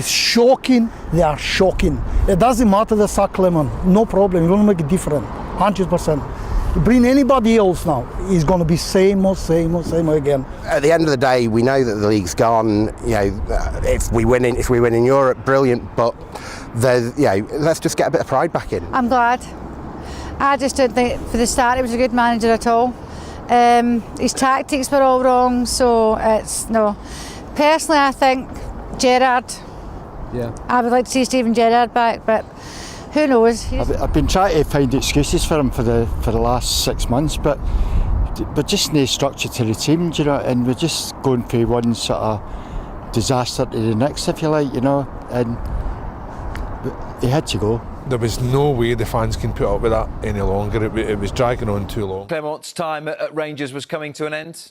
It's shocking. They are shocking. It doesn't matter the sack Lemon. No problem. You don't make it different. 100%. You bring anybody else now, it's going to be same again. At the end of the day, we know that the league's gone. You know, if we win in Europe, brilliant. But let's just get a bit of pride back in. I'm glad. I just didn't think for the start he was a good manager at all. His tactics were all wrong, so it's no. Personally, I think Gerrard. Yeah. I would like to see Steven Gerrard back, but who knows? I've been trying to find excuses for him for the last 6 months, but just no structure to the team, you know, and we're just going through one sort of disaster to the next, if you like, you know, and he had to go. There was no way the fans can put up with that any longer. It was dragging on too long. Clement's time at Rangers was coming to an end?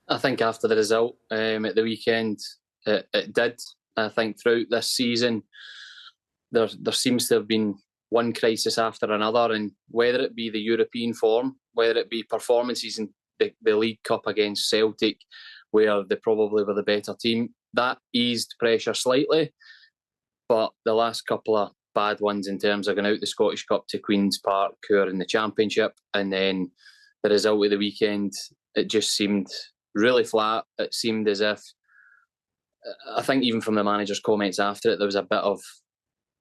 I think after the result at the weekend, it did. I think throughout this season, there seems to have been one crisis after another, and whether it be the European form, whether it be performances in the League Cup against Celtic, where they probably were the better team, that eased pressure slightly. But the last couple of bad ones in terms of going out the Scottish Cup to Queen's Park, who are in the Championship, and then the result of the weekend, it just seemed really flat. It seemed as if, I think even from the manager's comments after it, there was a bit of,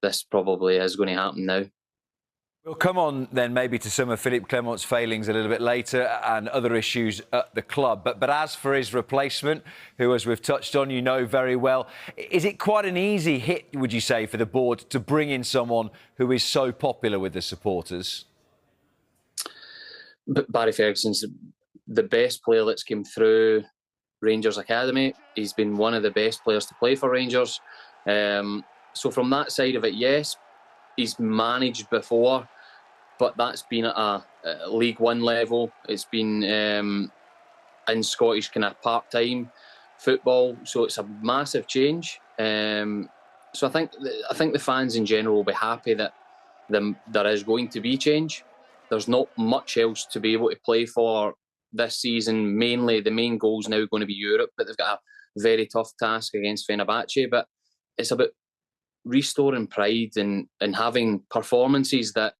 this probably is going to happen now. We'll come on then maybe to some of Philippe Clement's failings a little bit later and other issues at the club. But as for his replacement, who, as we've touched on, you know very well, is it quite an easy hit, would you say, for the board to bring in someone who is so popular with the supporters? But Barry Ferguson's the best player that's come through Rangers Academy. He's been one of the best players to play for Rangers. So from that side of it, yes, he's managed before, but that's been at a League One level. It's been in Scottish kind of part-time football, so it's a massive change. So I think the fans in general will be happy that there is going to be change. There's not much else to be able to play for this season. Mainly, the main goal is now going to be Europe, but they've got a very tough task against Fenerbahce. But it's about restoring pride and having performances that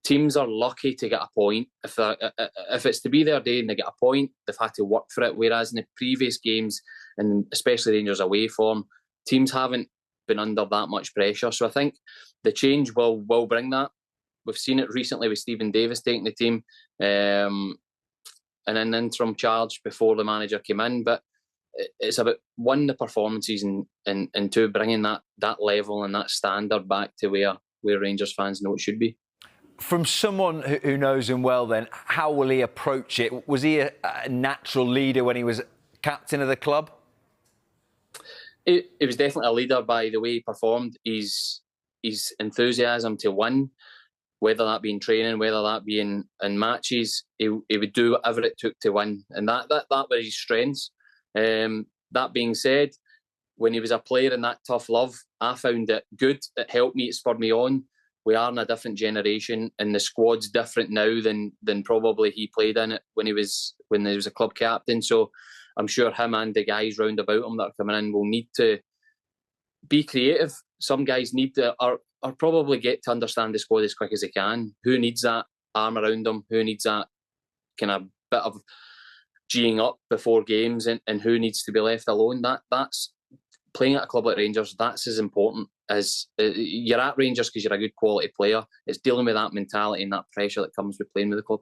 teams are lucky to get a point. If it's to be their day and they get a point, they've had to work for it. Whereas in the previous games, and especially Rangers away form, teams haven't been under that much pressure. So I think the change will bring that. We've seen it recently with Stephen Davis taking the team in an interim charge before the manager came in. But it's about, one, the performances, and two, bringing that level and that standard back to where Rangers fans know it should be. From someone who knows him well then, how will he approach it? Was he a natural leader when he was captain of the club? He was definitely a leader by the way he performed. His enthusiasm to win, whether that be in training, whether that be in matches, he would do whatever it took to win. And that was his strengths. That being said, when he was a player in that tough love, I found it good. It helped me, it spurred me on. We are in a different generation, and the squad's different now than probably he played in it when he was a club captain. So I'm sure him and the guys round about him that are coming in will need to be creative. Some guys need to or probably get to understand the squad as quick as they can. Who needs that arm around them? Who needs that kind of bit of G'ing up before games, and who needs to be left alone? That's playing at a club like Rangers. That's as important as you're at Rangers because you're a good quality player. It's dealing with that mentality and that pressure that comes with playing with the club.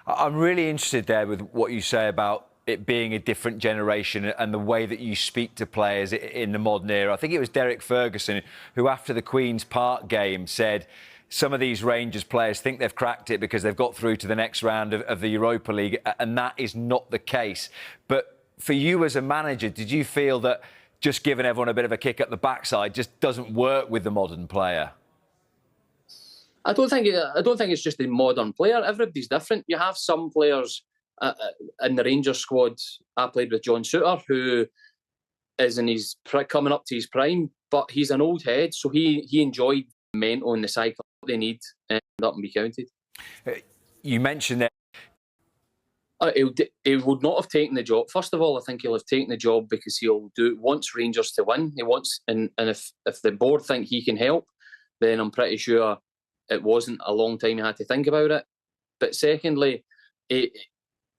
I'm really interested there with what you say about it being a different generation and the way that you speak to players in the modern era. I think it was Derek Ferguson who, after the Queen's Park game, said some of these Rangers players think they've cracked it because they've got through to the next round of the Europa League, and that is not the case. But for you as a manager, did you feel that just giving everyone a bit of a kick up the backside just doesn't work with the modern player? I don't think it's just a modern player. Everybody's different. You have some players in the Rangers squad. I played with John Souttar, who is in his coming up to his prime, but he's an old head, so he enjoyed the mental and the cycle they need up and be counted. You mentioned that He would not have taken the job. First of all, I think he'll have taken the job because he'll wants Rangers to win. He wants, and if the board think he can help, then I'm pretty sure it wasn't a long time he had to think about it. But secondly, he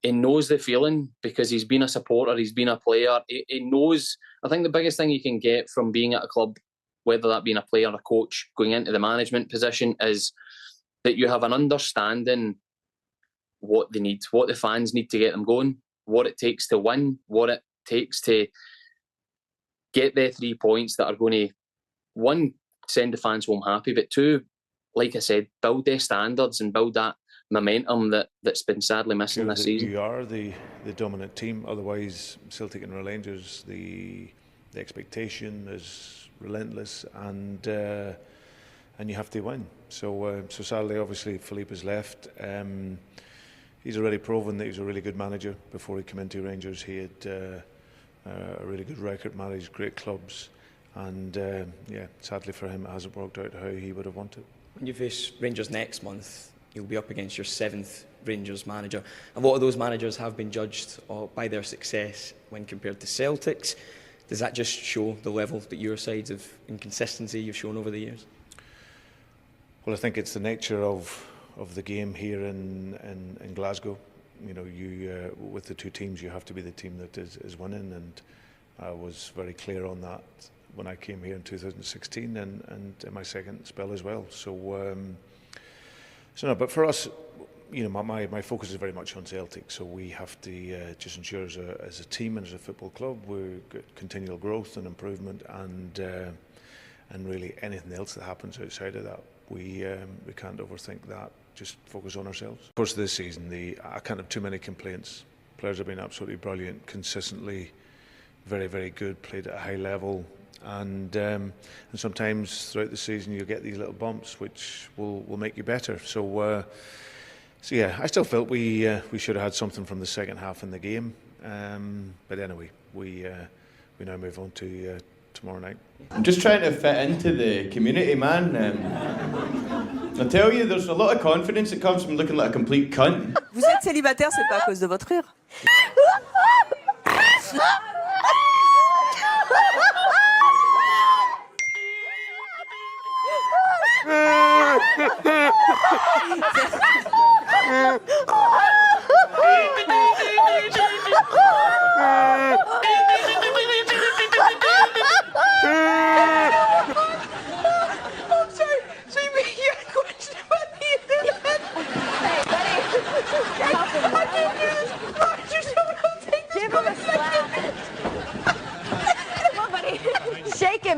knows the feeling because he's been a supporter, he's been a player. He knows. I think the biggest thing you can get from being at a club, whether that being a player or a coach, going into the management position, is that you have an understanding what they need, what the fans need to get them going, what it takes to win, what it takes to get the 3 points that are going to, one, send the fans home happy, but two, like I said, build their standards and build that momentum that's been sadly missing this season. You are the dominant team, otherwise Celtic and Rangers, the expectation is relentless, and you have to win. So sadly, obviously, Philippe has left. He's already proven that he's a really good manager. Before he came into Rangers, he had a really good record, managed great clubs, and sadly for him, it hasn't worked out how he would have wanted. When you face Rangers next month, you'll be up against your 7th Rangers manager. A lot of those managers have been judged by their success when compared to Celtic's. Does that just show the level that your sides of inconsistency you've shown over the years? Well, I think it's the nature of the game here in Glasgow. You know, with the two teams, you have to be the team that is winning, and I was very clear on that when I came here in 2016 and in my second spell as well. So no, but for us, you know, my focus is very much on Celtic. So we have to just ensure as a team and as a football club, we get continual growth and improvement, and really anything else that happens outside of that, we can't overthink that. Just focus on ourselves. Of course, this season, I can't have too many complaints. Players have been absolutely brilliant, consistently very, very good, played at a high level, and sometimes throughout the season you get these little bumps which will make you better. So yeah, I still felt we should have had something from the second half in the game, but anyway, we now move on to tomorrow night. I'm just trying to fit into the community, man. I tell you, there's a lot of confidence that comes from looking like a complete cunt. Vous êtes célibataire, c'est pas à cause de votre rire.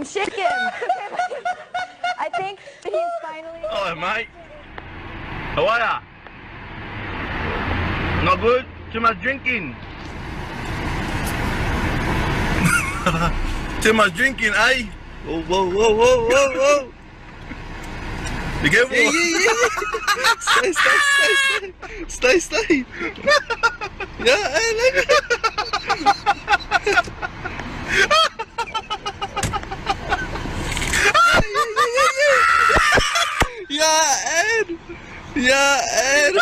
Shake him. I think he's finally... Hello, mate. How are ya? Not good? Too much drinking? Too much drinking, eh? Whoa. Be careful. Yeah. Stay. Yeah, Yeah, Ed!